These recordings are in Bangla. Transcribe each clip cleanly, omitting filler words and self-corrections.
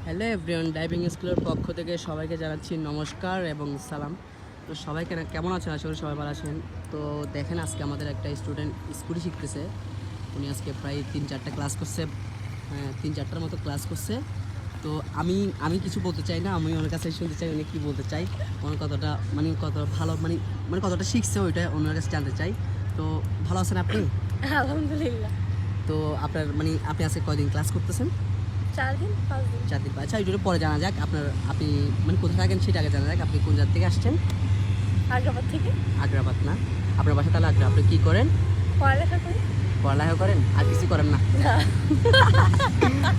হ্যালো এভরিওয়ান, ড্রাইভিং স্কুলের পক্ষ থেকে সবাইকে জানাচ্ছি নমস্কার এবং সালাম। তো সবাই কেমন আছেন? আশা করি সবাই ভালো আছেন। তো দেখেন, আজকে আমাদের একটা স্টুডেন্ট স্কুটি শিখতেছে। উনি আজকে প্রায় 3-4টা ক্লাস করছে, হ্যাঁ 3-4টার মতো ক্লাস করছে। তো আমি আমি কিছু বলতে চাই না, আমি ওনার কাছে শুনতে চাই উনি কী বলতে চাই, ওনার কতটা কত ভালো মানে কতটা শিখছে ওইটা ওনার কাছে জানতে চাই। তো ভালো আছেন আপনি? আলহামদুলিল্লাহ। তো আপনার আপনি আজকে কয়দিন ক্লাস করতেছেন? 4 দিন 5 দিন। 4 দিন। আচ্ছা, এইটা পরে জানা যাক। আপনি কোথায় থাকেন সেটা আগে জানা যাক। আপনি কোন জায়গা থেকে আসছেন? আগ্রাবাদ থেকে। আগ্রাবাদ না? আপনার বাসা তাহলে আগ্রা। আপনি কী করেন? পড়ালেখা করি। পড়ালেখা করেন? আর কিছু করেন না? না।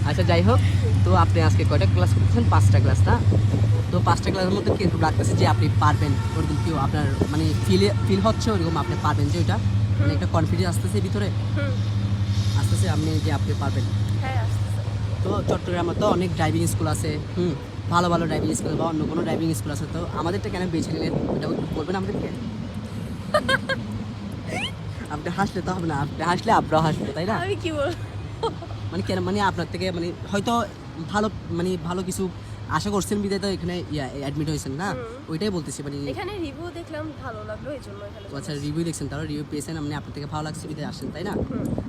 আচ্ছা, যাই হোক। তো আপনি আজকে কয়টা ক্লাস করতেছেন? 5টা ক্লাস না? তো 5টা ক্লাসের মধ্যে কিন্তু লাগতেছে যে আপনি পারবেন, ওরকম কেউ আপনার ফিল হচ্ছে ওরকম আপনি পারবেন, যে ওইটা একটা কনফিডেন্স আসতেছে ভিতরে, আসতেছে যে আপনি পারবেন। হ্যাঁ, আসতেছে। তো চট্টগ্রামে তো অনেক ড্রাইভিং স্কুল আছে, ভালো ভালো ড্রাইভিং স্কুল বা অন্য কোনো ড্রাইভিং স্কুল আছে। তো আমাদেরটা কেন বেছে নিলেন, ওটা বলবেন আমাদেরকে? আপনি হাসলে তো হবে না, আপনি হাসলে আপনারাও হাসবে, তাই না? আমি কি বলবো? কেন আপনার থেকে হয়তো ভালো ভালো কিছু আশা করছেন বিধায় তো এখানে অ্যাডমিট হয়েছেন না, ওইটাই বলতেছি। এখানে রিভিউ দেখলাম, ভালো লাগলো, এইজন্য এখানে আচ্ছা, রিভিউ দেখছেন, তারা রিভিউ পেয়েছেন, আপনার থেকে ভালো লাগছে বিধায় আসছেন, তাই না?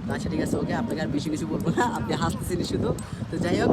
তো আচ্ছা, ঠিক আছে, ওকে, আপনাকে আর বেশি কিছু বলবো না, আপনি হাসতেছেন শুধু। তো যাই হোক,